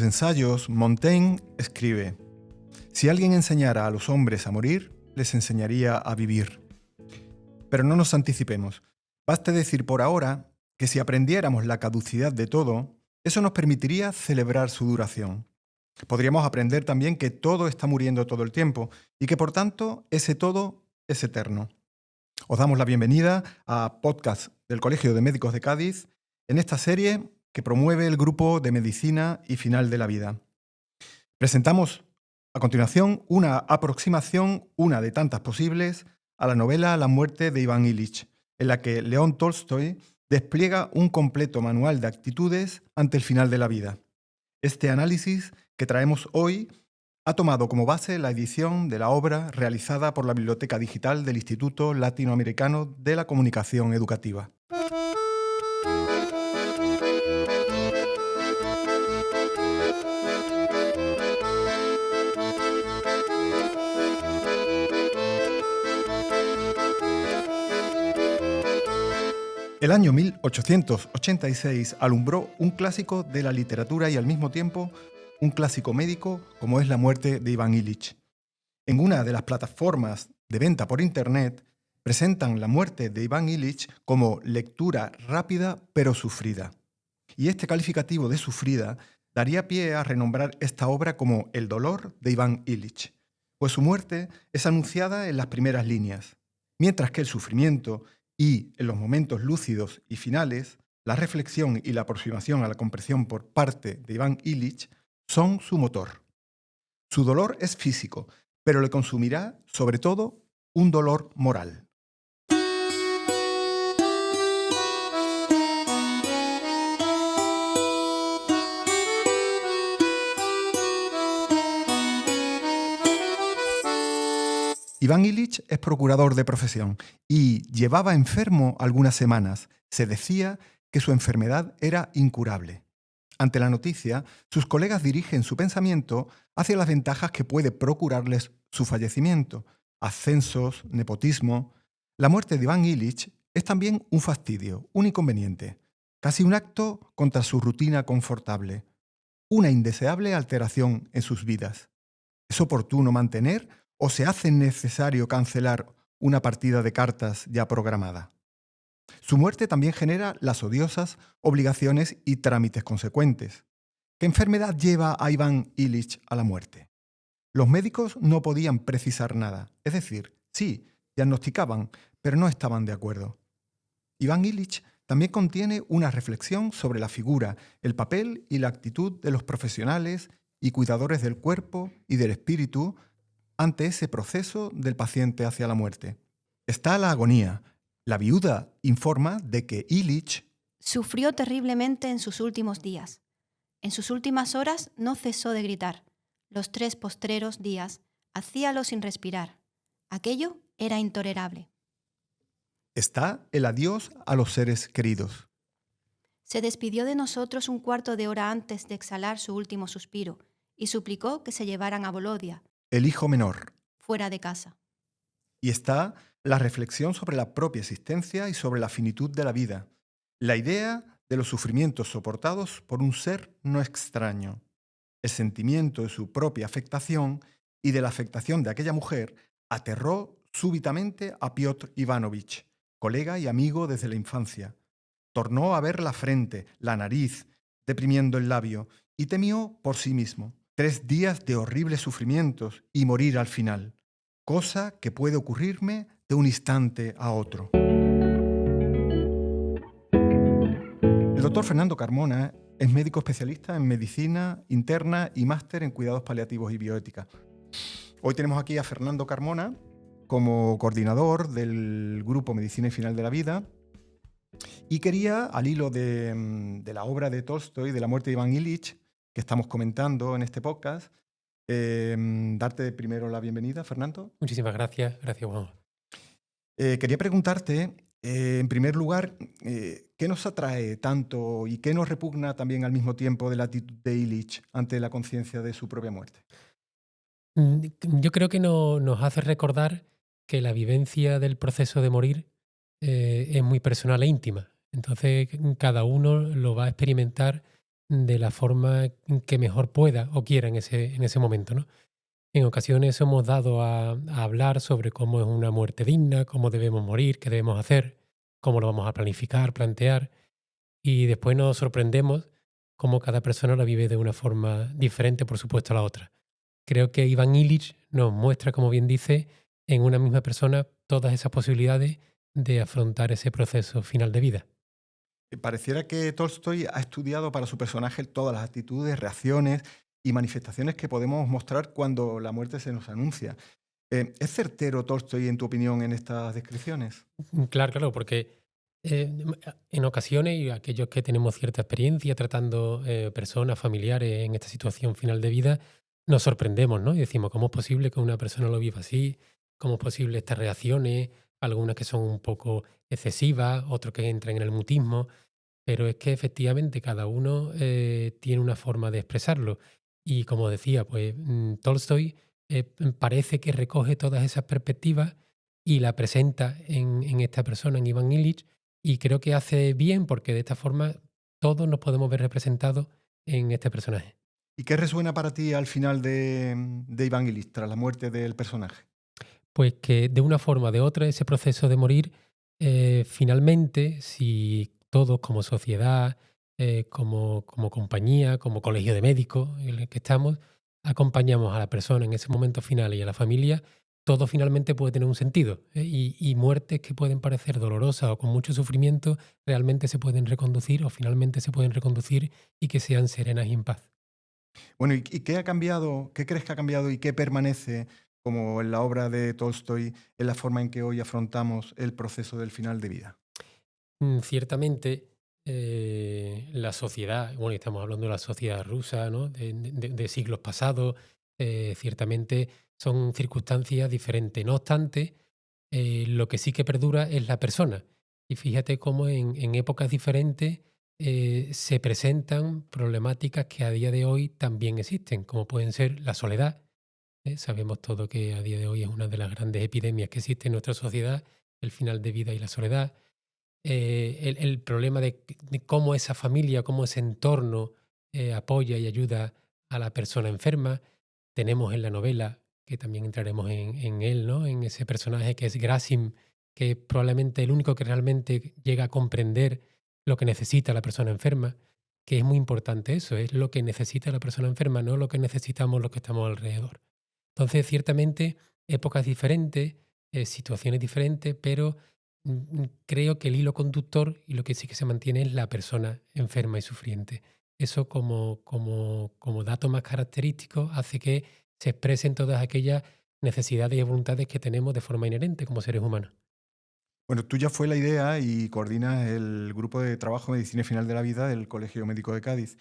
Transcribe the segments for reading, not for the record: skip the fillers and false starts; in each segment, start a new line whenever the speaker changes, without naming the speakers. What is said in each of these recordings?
ensayos, Montaigne escribe: si alguien enseñara a los hombres a morir, les enseñaría a vivir. Pero no nos anticipemos. Baste decir por ahora que si aprendiéramos la caducidad de todo, eso nos permitiría celebrar su duración. Podríamos aprender también que todo está muriendo todo el tiempo y que por tanto ese todo es eterno. Os damos la bienvenida a Podcast del Colegio de Médicos de Cádiz en esta serie que promueve el grupo de Medicina y Final de la Vida. Presentamos a continuación una aproximación, una de tantas posibles, a la novela La muerte de Iván Ilich, en la que León Tolstoy despliega un completo manual de actitudes ante el final de la vida. Este análisis que traemos hoy ha tomado como base la edición de la obra realizada por la Biblioteca Digital del Instituto Latinoamericano de la Comunicación Educativa. El año 1886 alumbró un clásico de la literatura y al mismo tiempo un clásico médico como es La muerte de Iván Ilich. En una de las plataformas de venta por Internet presentan La muerte de Iván Ilich como lectura rápida pero sufrida. Y este calificativo de sufrida daría pie a renombrar esta obra como El dolor de Iván Ilich, pues su muerte es anunciada en las primeras líneas, mientras que el sufrimiento y, en los momentos lúcidos y finales, la reflexión y la aproximación a la comprensión por parte de Iván Ilich son su motor. Su dolor es físico, pero le consumirá, sobre todo, un dolor moral. Iván Ilich es procurador de profesión y llevaba enfermo algunas semanas. Se decía que su enfermedad era incurable. Ante la noticia, sus colegas dirigen su pensamiento hacia las ventajas que puede procurarles su fallecimiento: ascensos, nepotismo. La muerte de Iván Ilich es también un fastidio, un inconveniente, casi un acto contra su rutina confortable, una indeseable alteración en sus vidas. ¿Es oportuno mantener o se hace necesario cancelar una partida de cartas ya programada? Su muerte también genera las odiosas obligaciones y trámites consecuentes. ¿Qué enfermedad lleva a Iván Ilich a la muerte? Los médicos no podían precisar nada, es decir, sí, diagnosticaban, pero no estaban de acuerdo. Iván Ilich también contiene una reflexión sobre la figura, el papel y la actitud de los profesionales y cuidadores del cuerpo y del espíritu ante ese proceso del paciente hacia la muerte. Está la agonía. La viuda informa de que Ilich
sufrió terriblemente en sus últimos días. En sus últimas horas no cesó de gritar. Los 3 postreros días hacíalo sin respirar. Aquello era intolerable.
Está el adiós a los seres queridos.
Se despidió de nosotros un cuarto de hora antes de exhalar su último suspiro y suplicó que se llevaran a Volodia,
El hijo menor.
fuera de casa.
Y está la reflexión sobre la propia existencia y sobre la finitud de la vida. La idea de los sufrimientos soportados por un ser no extraño. El sentimiento de su propia afectación y de la afectación de aquella mujer aterró súbitamente a Piotr Ivanovich, colega y amigo desde la infancia. Tornó a ver la frente, la nariz, deprimiendo el labio, y temió por sí mismo 3 días de horribles sufrimientos y morir al final, cosa que puede ocurrirme de un instante a otro. El doctor Fernando Carmona es médico especialista en medicina interna y máster en cuidados paliativos y bioética. Hoy tenemos aquí a Fernando Carmona como coordinador del grupo Medicina y Final de la Vida y quería, al hilo de la obra de Tolstoy, de La muerte de Iván Ilich, que estamos comentando en este podcast, darte primero la bienvenida, Fernando.
Muchísimas gracias. Gracias, Juan.
Quería preguntarte, en primer lugar, ¿qué nos atrae tanto y qué nos repugna también al mismo tiempo de la actitud de Ilich ante la conciencia de su propia muerte?
Yo creo que nos hace recordar que la vivencia del proceso de morir es muy personal e íntima. Entonces, cada uno lo va a experimentar de la forma que mejor pueda o quiera en ese momento, ¿no? En ocasiones hemos dado a hablar sobre cómo es una muerte digna, cómo debemos morir, qué debemos hacer, cómo lo vamos a planificar, plantear, y después nos sorprendemos cómo cada persona la vive de una forma diferente, por supuesto, a la otra. Creo que Iván Illich nos muestra, como bien dice, en una misma persona todas esas posibilidades de afrontar ese proceso final de vida.
Pareciera que Tolstoy ha estudiado para su personaje todas las actitudes, reacciones y manifestaciones que podemos mostrar cuando la muerte se nos anuncia. ¿Es certero Tolstoy, en tu opinión, en estas descripciones?
Claro, claro, porque en ocasiones, y aquellos que tenemos cierta experiencia tratando personas, familiares en esta situación final de vida, nos sorprendemos, ¿no? Y decimos, ¿cómo es posible que una persona lo viva así? ¿Cómo es posible estas reacciones? Algunas que son un poco excesivas, otros que entran en el mutismo, pero es que efectivamente cada uno tiene una forma de expresarlo. Y como decía, pues Tolstoy parece que recoge todas esas perspectivas y la presenta en esta persona, en Iván Illich, y creo que hace bien porque de esta forma todos nos podemos ver representados en este personaje.
¿Y qué resuena para ti al final de Iván Illich, tras la muerte del personaje?
Pues que de una forma o de otra ese proceso de morir, finalmente, si todos como sociedad, como compañía, como colegio de médicos en el que estamos, acompañamos a la persona en ese momento final y a la familia, todo finalmente puede tener un sentido. Y muertes que pueden parecer dolorosas o con mucho sufrimiento, realmente se pueden reconducir o finalmente se pueden reconducir y que sean serenas y en paz.
Bueno, ¿y qué ha cambiado? ¿Qué crees que ha cambiado y qué permanece, como en la obra de Tolstoy, en la forma en que hoy afrontamos el proceso del final de vida?
Ciertamente, la sociedad, bueno, y estamos hablando de la sociedad rusa, ¿no? De siglos pasados, ciertamente son circunstancias diferentes. No obstante, lo que sí que perdura es la persona. Y fíjate cómo en épocas diferentes se presentan problemáticas que a día de hoy también existen, como pueden ser la soledad. Sabemos todo que a día de hoy es una de las grandes epidemias que existe en nuestra sociedad, el final de vida y la soledad. El problema de cómo esa familia, cómo ese entorno apoya y ayuda a la persona enferma. Tenemos en la novela, que también entraremos en él, ¿no? En ese personaje que es Grasim, que es probablemente el único que realmente llega a comprender lo que necesita la persona enferma, que es muy importante eso, es lo que necesita la persona enferma, no lo que necesitamos los que estamos alrededor. Entonces, ciertamente, épocas diferentes, situaciones diferentes, pero creo que el hilo conductor y lo que sí que se mantiene es la persona enferma y sufriente. Eso como dato más característico hace que se expresen todas aquellas necesidades y voluntades que tenemos de forma inherente como seres humanos.
Bueno, tuya fue la idea y coordinas el grupo de trabajo Medicina Final de la Vida del Colegio Médico de Cádiz,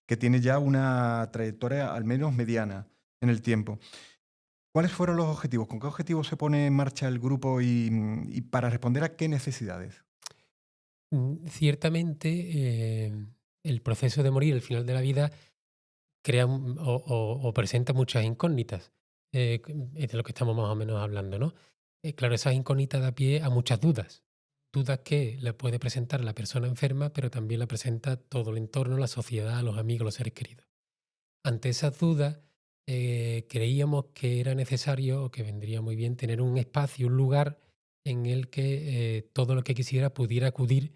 que tiene ya una trayectoria al menos mediana en el tiempo. ¿Cuáles fueron los objetivos? ¿Con qué objetivos se pone en marcha el grupo y para responder a qué necesidades?
Ciertamente, el proceso de morir, el final de la vida, crea o presenta muchas incógnitas. Es de lo que estamos más o menos hablando, ¿no? Claro, esas incógnitas da pie a muchas dudas. Dudas que le puede presentar la persona enferma, pero también la presenta todo el entorno, la sociedad, los amigos, los seres queridos. Ante esas dudas, creíamos que era necesario o que vendría muy bien tener un espacio, un lugar en el que todo lo que quisiera pudiera acudir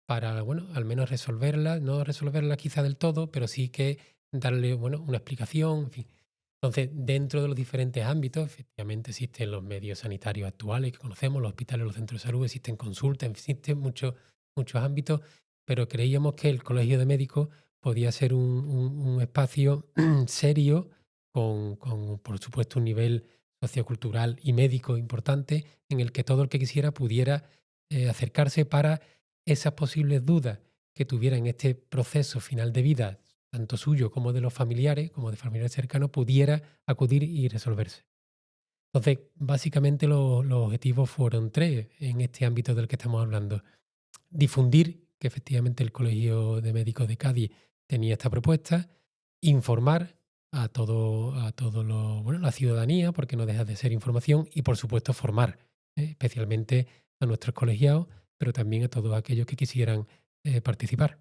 para, bueno, al menos resolverla, no resolverla quizá del todo, pero sí que darle, bueno, una explicación, en fin. Entonces, dentro de los diferentes ámbitos, efectivamente existen los medios sanitarios actuales que conocemos, los hospitales, los centros de salud, existen consultas, existen muchos ámbitos, pero creíamos que el colegio de médicos podía ser un espacio serio, por supuesto, un nivel sociocultural y médico importante, en el que todo el que quisiera pudiera acercarse para esas posibles dudas que tuviera en este proceso final de vida, tanto suyo como de los familiares, como de familiares cercanos, pudiera acudir y resolverse. Entonces, básicamente los objetivos fueron tres en este ámbito del que estamos hablando. Difundir que efectivamente el Colegio de Médicos de Cádiz tenía esta propuesta, informar bueno, la ciudadanía, porque no deja de ser información, y por supuesto formar, especialmente a nuestros colegiados, pero también a todos aquellos que quisieran participar.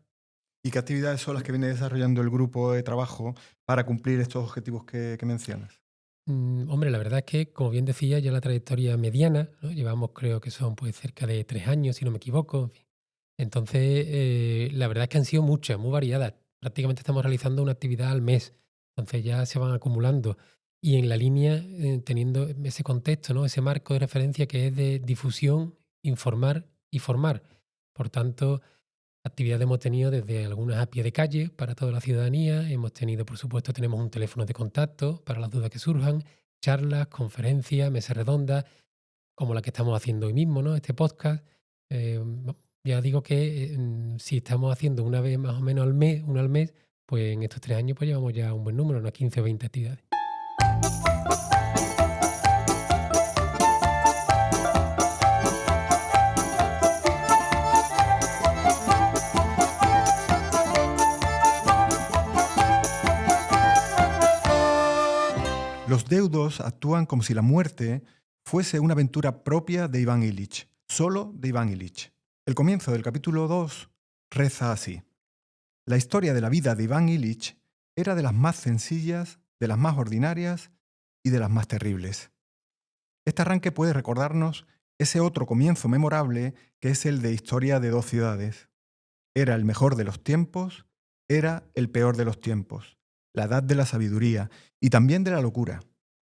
¿Y qué actividades son las que viene desarrollando el grupo de trabajo para cumplir estos objetivos que mencionas?
Hombre, la verdad es que, como bien decía, ya la trayectoria mediana, ¿no? Llevamos, creo que son pues cerca de 3 años, si no me equivoco. En fin. Entonces, la verdad es que han sido muchas, muy variadas. Prácticamente estamos realizando una actividad al mes. Entonces ya se van acumulando. Y en la línea, teniendo ese contexto, ¿no? Ese marco de referencia que es de difusión, informar y formar. Por tanto, actividades hemos tenido desde algunas a pie de calle para toda la ciudadanía. Hemos tenido, por supuesto, tenemos un teléfono de contacto para las dudas que surjan, charlas, conferencias, mesas redondas, como la que estamos haciendo hoy mismo, ¿no? Este podcast. Ya digo que si estamos haciendo una vez más o menos al mes, una al mes, pues en estos 3 años pues llevamos ya un buen número, unas 15 o 20 actividades.
Los deudos actúan como si la muerte fuese una aventura propia de Iván Ilich, solo de Iván Ilich. El comienzo del capítulo 2 reza así. La historia de la vida de Iván Ilich era de las más sencillas, de las más ordinarias y de las más terribles. Este arranque puede recordarnos ese otro comienzo memorable que es el de Historia de dos ciudades. Era el mejor de los tiempos, era el peor de los tiempos, la edad de la sabiduría y también de la locura,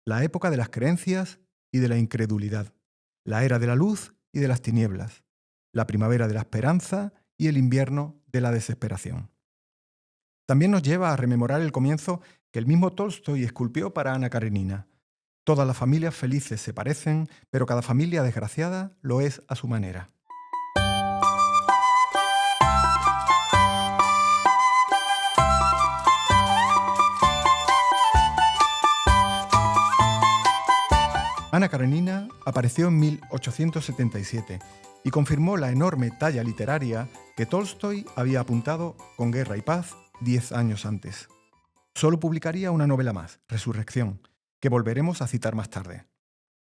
la época de las creencias y de la incredulidad, la era de la luz y de las tinieblas, la primavera de la esperanza y el invierno de la desesperación. También nos lleva a rememorar el comienzo que el mismo Tolstói esculpió para Ana Karenina. Todas las familias felices se parecen, pero cada familia desgraciada lo es a su manera. Ana Karenina apareció en 1877 y confirmó la enorme talla literaria que Tolstói había apuntado con Guerra y Paz 10 años antes. Solo publicaría una novela más, Resurrección, que volveremos a citar más tarde.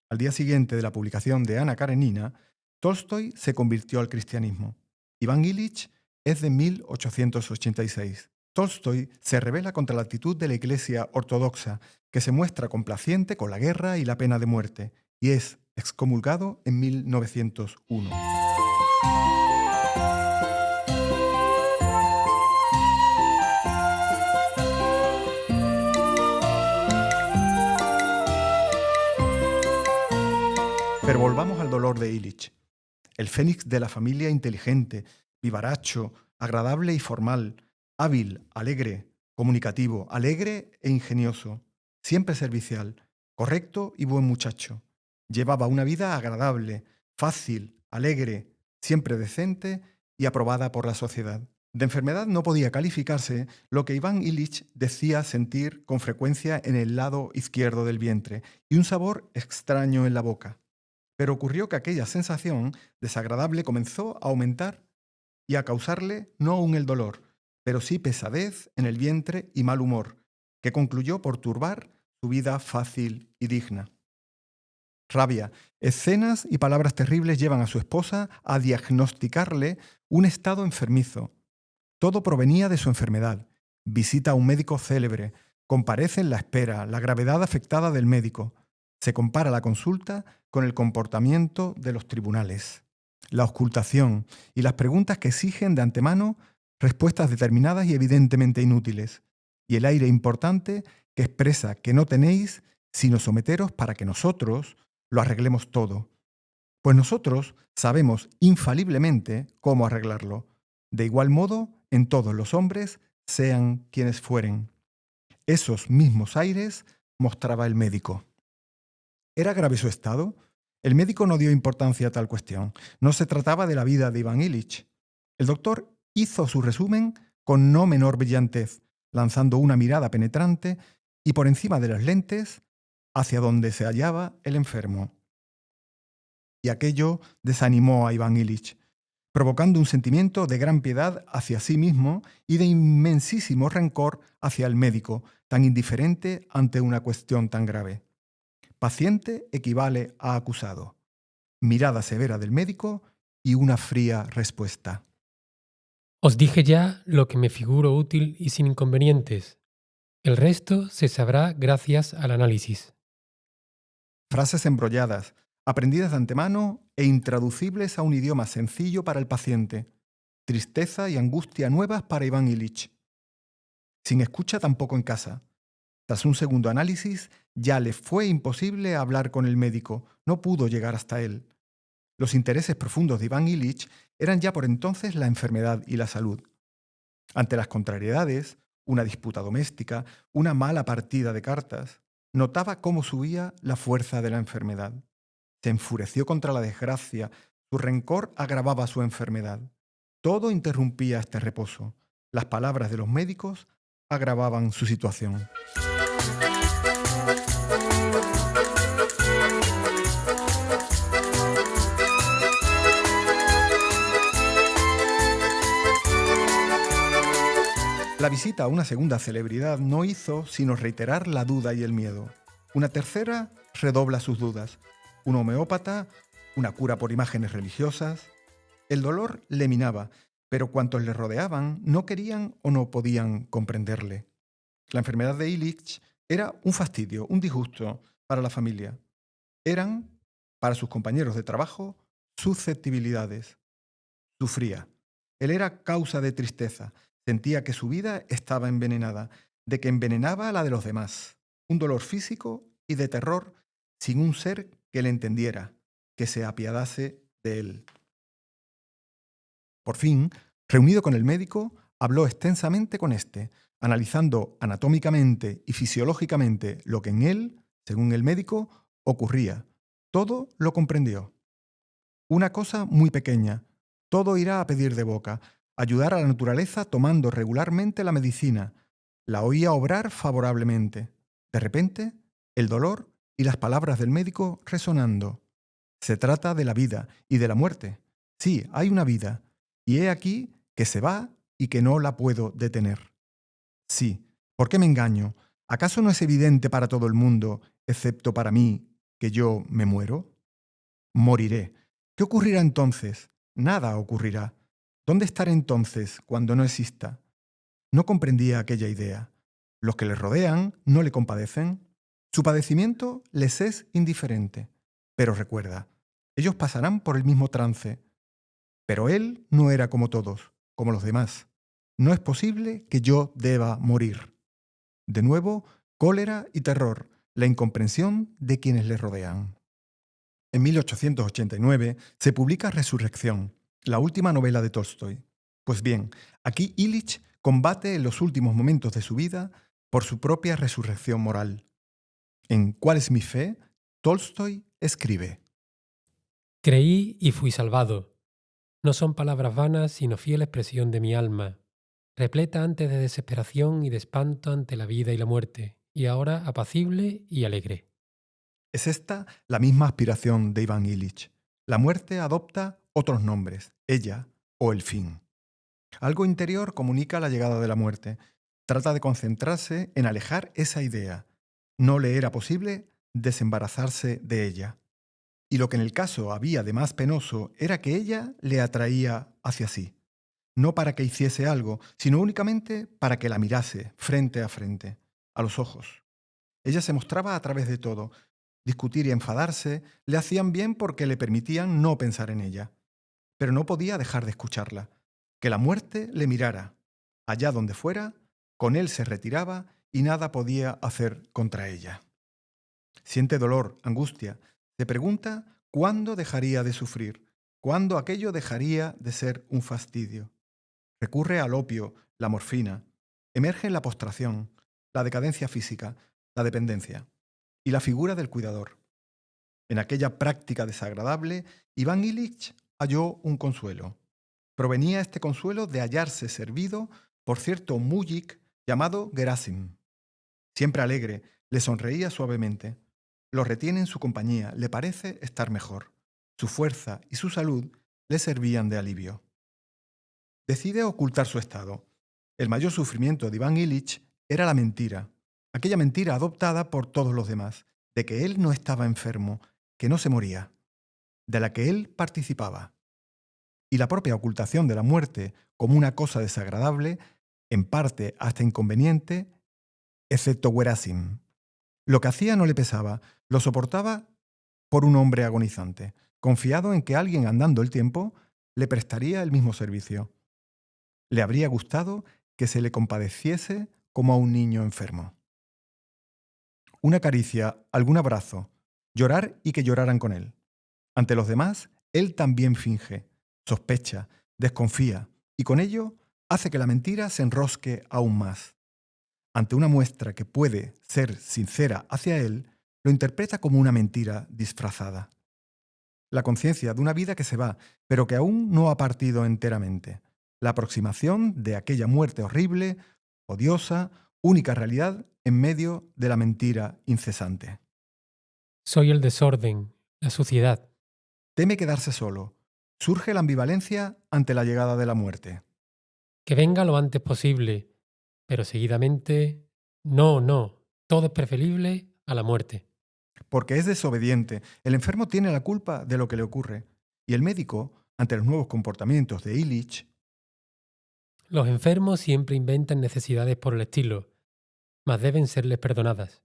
Al día siguiente de la publicación de Ana Karenina, Tolstói se convirtió al cristianismo. Iván Ilich es de 1886. Tolstói se rebela contra la actitud de la Iglesia ortodoxa, que se muestra complaciente con la guerra y la pena de muerte, y es excomulgado en 1901. Pero volvamos al dolor de Ilich. El fénix de la familia inteligente, vivaracho, agradable y formal, hábil, alegre, comunicativo, alegre e ingenioso, siempre servicial, correcto y buen muchacho. Llevaba una vida agradable, fácil, alegre, siempre decente y aprobada por la sociedad. De enfermedad no podía calificarse lo que Iván Ilich decía sentir con frecuencia en el lado izquierdo del vientre y un sabor extraño en la boca. Pero ocurrió que aquella sensación desagradable comenzó a aumentar y a causarle no aún el dolor, pero sí pesadez en el vientre y mal humor, que concluyó por turbar su vida fácil y digna. Rabia, escenas y palabras terribles llevan a su esposa a diagnosticarle un estado enfermizo. Todo provenía de su enfermedad. Visita a un médico célebre, comparece en la espera, la gravedad afectada del médico. Se compara la consulta con el comportamiento de los tribunales, la auscultación y las preguntas que exigen de antemano respuestas determinadas y evidentemente inútiles, y el aire importante que expresa que no tenéis sino someteros para que nosotros lo arreglemos todo. Pues nosotros sabemos infaliblemente cómo arreglarlo. De igual modo, en todos los hombres, sean quienes fueren. Esos mismos aires mostraba el médico. ¿Era grave su estado? El médico no dio importancia a tal cuestión. No se trataba de la vida de Iván Ilich. El doctor hizo su resumen con no menor brillantez, lanzando una mirada penetrante y por encima de las lentes hacia donde se hallaba el enfermo. Y aquello desanimó a Iván Ilich, provocando un sentimiento de gran piedad hacia sí mismo y de inmensísimo rencor hacia el médico, tan indiferente ante una cuestión tan grave. Paciente equivale a acusado. Mirada severa del médico y una fría respuesta.
Os dije ya lo que me figuro útil y sin inconvenientes. El resto se sabrá gracias al análisis.
Frases embrolladas, aprendidas de antemano e intraducibles a un idioma sencillo para el paciente. Tristeza y angustia nuevas para Iván Ilich. Sin escucha tampoco en casa. Tras un segundo análisis, ya le fue imposible hablar con el médico, no pudo llegar hasta él. Los intereses profundos de Iván Ilich eran ya por entonces la enfermedad y la salud. Ante las contrariedades, una disputa doméstica, una mala partida de cartas, notaba cómo subía la fuerza de la enfermedad. Se enfureció contra la desgracia, su rencor agravaba su enfermedad. Todo interrumpía este reposo. Las palabras de los médicos agravaban su situación. La visita a una segunda celebridad no hizo sino reiterar la duda y el miedo. Una tercera redobla sus dudas. Un homeópata, una cura por imágenes religiosas. El dolor le minaba, pero cuantos le rodeaban no querían o no podían comprenderle. La enfermedad de Illich era un fastidio, un disgusto para la familia. Eran, para sus compañeros de trabajo, susceptibilidades. Sufría. Él era causa de tristeza. Sentía que su vida estaba envenenada, de que envenenaba a la de los demás. Un dolor físico y de terror sin un ser que le entendiera, que se apiadase de él. Por fin, reunido con el médico, habló extensamente con éste, analizando anatómicamente y fisiológicamente lo que en él, según el médico, ocurría. Todo lo comprendió. Una cosa muy pequeña, todo irá a pedir de boca, ayudar a la naturaleza tomando regularmente la medicina. La oía obrar favorablemente. De repente, el dolor y las palabras del médico resonando. Se trata de la vida y de la muerte. Sí, hay una vida, y he aquí que se va y que no la puedo detener. Sí, ¿por qué me engaño? ¿Acaso no es evidente para todo el mundo, excepto para mí, que yo me muero? Moriré. ¿Qué ocurrirá entonces? Nada ocurrirá. ¿Dónde estaré entonces cuando no exista? No comprendía aquella idea. Los que le rodean no le compadecen. Su padecimiento les es indiferente. Pero recuerda, ellos pasarán por el mismo trance. Pero él no era como todos, como los demás. No es posible que yo deba morir. De nuevo, cólera y terror, la incomprensión de quienes le rodean. En 1889 se publica Resurrección, la última novela de Tolstói. Pues bien, aquí Illich combate en los últimos momentos de su vida por su propia resurrección moral. En ¿Cuál es mi fe?, Tolstói escribe:
Creí y fui salvado. No son palabras vanas, sino fiel expresión de mi alma, repleta antes de desesperación y de espanto ante la vida y la muerte, y ahora apacible y alegre.
Es esta la misma aspiración de Iván Illich. La muerte adopta otros nombres, ella o el fin. Algo interior comunica la llegada de la muerte. Trata de concentrarse en alejar esa idea. No le era posible desembarazarse de ella. Y lo que en el caso había de más penoso era que ella le atraía hacia sí. No para que hiciese algo, sino únicamente para que la mirase frente a frente, a los ojos. Ella se mostraba a través de todo. Discutir y enfadarse le hacían bien porque le permitían no pensar en ella. Pero no podía dejar de escucharla. Que la muerte le mirara. Allá donde fuera, con él se retiraba y nada podía hacer contra ella. Siente dolor, angustia. Se pregunta cuándo dejaría de sufrir, cuándo aquello dejaría de ser un fastidio. Recurre al opio, la morfina. Emerge la postración, la decadencia física, la dependencia y la figura del cuidador. En aquella práctica desagradable, Iván Illich halló un consuelo. Provenía este consuelo de hallarse servido por cierto mújic llamado Gerasim. Siempre alegre, le sonreía suavemente. Lo retiene en su compañía, le parece estar mejor. Su fuerza y su salud le servían de alivio. Decide ocultar su estado. El mayor sufrimiento de Iván Illich era la mentira, aquella mentira adoptada por todos los demás, de que él no estaba enfermo, que no se moría, de la que él participaba. y la propia ocultación de la muerte como una cosa desagradable, en parte hasta inconveniente, excepto Werasim. Lo que hacía no le pesaba, lo soportaba por un hombre agonizante, confiado en que alguien andando el tiempo le prestaría el mismo servicio. Le habría gustado que se le compadeciese como a un niño enfermo. Una caricia, algún abrazo, llorar y que lloraran con él. Ante los demás, él también finge, sospecha, desconfía y con ello hace que la mentira se enrosque aún más. Ante una muestra que puede ser sincera hacia él, lo interpreta como una mentira disfrazada. La conciencia de una vida que se va, pero que aún no ha partido enteramente. La aproximación de aquella muerte horrible, odiosa, única realidad en medio de la mentira incesante.
Soy el desorden, la suciedad.
Teme quedarse solo. Surge la ambivalencia ante la llegada de la muerte.
Que venga lo antes posible, pero seguidamente, no, todo es preferible a la muerte.
Porque es desobediente, el enfermo tiene la culpa de lo que le ocurre. Y el médico, ante los nuevos comportamientos de Illich,
Los enfermos siempre inventan necesidades por el estilo, mas deben serles perdonadas.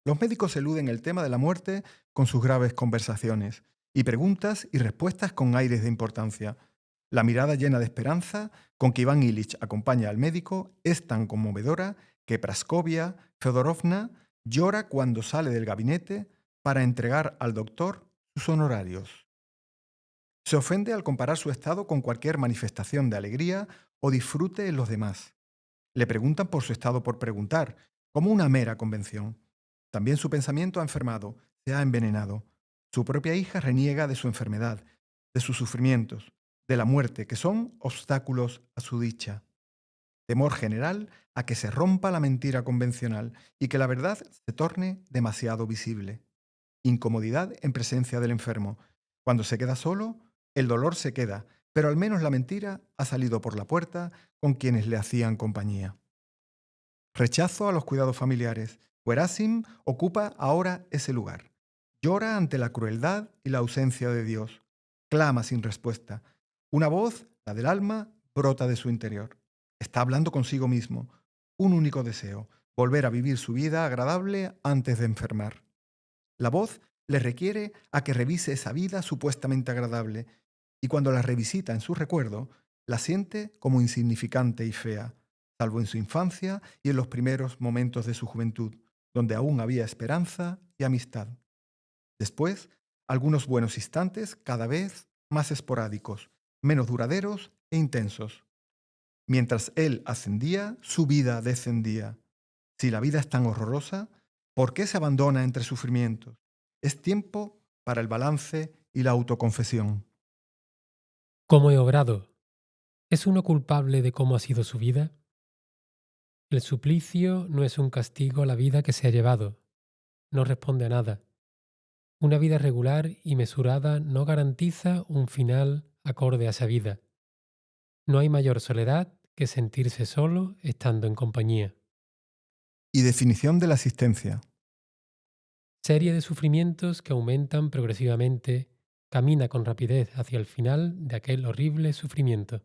los médicos eluden el tema de la muerte con sus graves conversaciones y preguntas y respuestas con aires de importancia. La mirada llena de esperanza con que Iván Illich acompaña al médico es tan conmovedora que Praskovia Feodorovna llora cuando sale del gabinete para entregar al doctor sus honorarios. Se ofende al comparar su estado con cualquier manifestación de alegría o disfrute en los demás. Le preguntan por su estado por preguntar, como una mera convención. También su pensamiento ha enfermado, se ha envenenado. Su propia hija reniega de su enfermedad, de sus sufrimientos, de la muerte, que son obstáculos a su dicha. Temor general a que se rompa la mentira convencional y que la verdad se torne demasiado visible. Incomodidad en presencia del enfermo. Cuando se queda solo, el dolor se queda, pero al menos la mentira ha salido por la puerta con quienes le hacían compañía. Rechazo a los cuidados familiares. Werasim ocupa ahora ese lugar. Llora ante la crueldad y la ausencia de Dios. Clama sin respuesta. Una voz, la del alma, brota de su interior. Está hablando consigo mismo. Un único deseo, volver a vivir su vida agradable antes de enfermar. La voz le requiere a que revise esa vida supuestamente agradable, y cuando la revisita en su recuerdo, la siente como insignificante y fea, salvo en su infancia y en los primeros momentos de su juventud, donde aún había esperanza y amistad. Después, algunos buenos instantes cada vez más esporádicos, menos duraderos e intensos. Mientras él ascendía, su vida descendía. Si la vida es tan horrorosa, ¿por qué se abandona entre sufrimientos? Es tiempo para el balance y la autoconfesión.
¿Cómo he obrado? ¿Es uno culpable de cómo ha sido su vida? El suplicio no es un castigo a la vida que se ha llevado. No responde a nada. Una vida regular y mesurada no garantiza un final acorde a esa vida. No hay mayor soledad que sentirse solo estando en compañía.
Y definición de la existencia.
Serie de sufrimientos que aumentan progresivamente, camina con rapidez hacia el final de aquel horrible sufrimiento.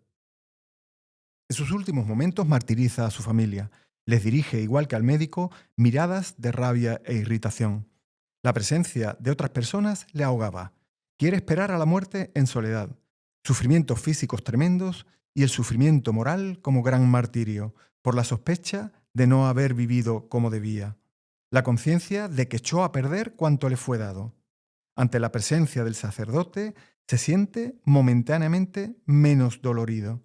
En sus últimos momentos martiriza a su familia. Les dirige, igual que al médico, miradas de rabia e irritación. La presencia de otras personas le ahogaba. Quiere esperar a la muerte en soledad. Sufrimientos físicos tremendos y el sufrimiento moral como gran martirio, por la sospecha de no haber vivido como debía. La conciencia de que echó a perder cuanto le fue dado. Ante la presencia del sacerdote, se siente momentáneamente menos dolorido.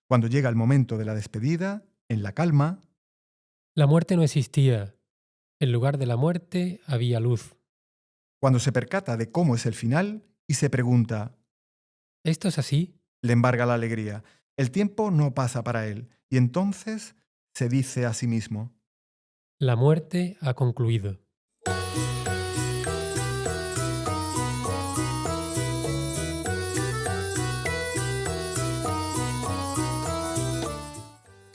Cuando llega el momento de la despedida, en la calma,
La muerte no existía. En lugar de la muerte había luz.
cuando se percata de cómo es el final y se pregunta,
¿Esto es así?
le embarga la alegría. El tiempo no pasa para él y entonces se dice a sí mismo,
La muerte ha concluido.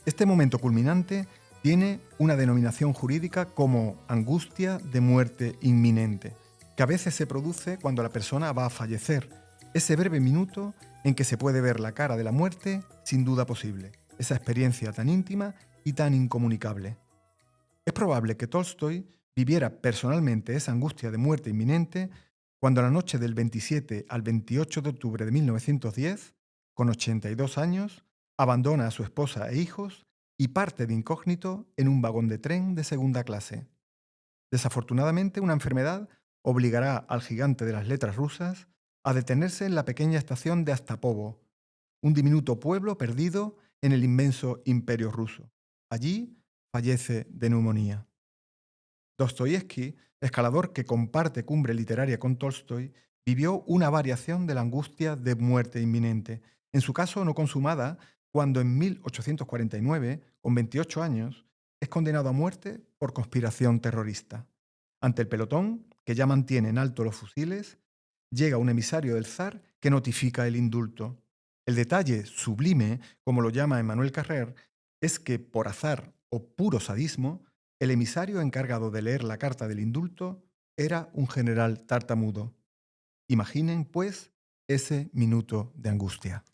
este momento culminante tiene una denominación jurídica como angustia de muerte inminente, que a veces se produce cuando la persona va a fallecer, Ese breve minuto en que se puede ver la cara de la muerte sin duda posible, esa experiencia tan íntima y tan incomunicable. Es probable que Tolstoy viviera personalmente esa angustia de muerte inminente cuando la noche del 27 al 28 de octubre de 1910, con 82 años, abandona a su esposa e hijos y parte de incógnito en un vagón de tren de segunda clase. Desafortunadamente, una enfermedad obligará al gigante de las letras rusas a detenerse en la pequeña estación de Astapovo, un diminuto pueblo perdido en el inmenso imperio ruso. Allí fallece de neumonía. Dostoyevsky, escalador que comparte cumbre literaria con Tolstoy, vivió una variación de la angustia de muerte inminente, en su caso no consumada, cuando en 1849, con 28 años, es condenado a muerte por conspiración terrorista. Ante el pelotón, que ya mantiene en alto los fusiles, llega un emisario del zar que notifica el indulto. El detalle sublime, como lo llama Emmanuel Carrère, es que por azar o puro sadismo, el emisario encargado de leer la carta del indulto era un general tartamudo. Imaginen, pues, ese minuto de angustia.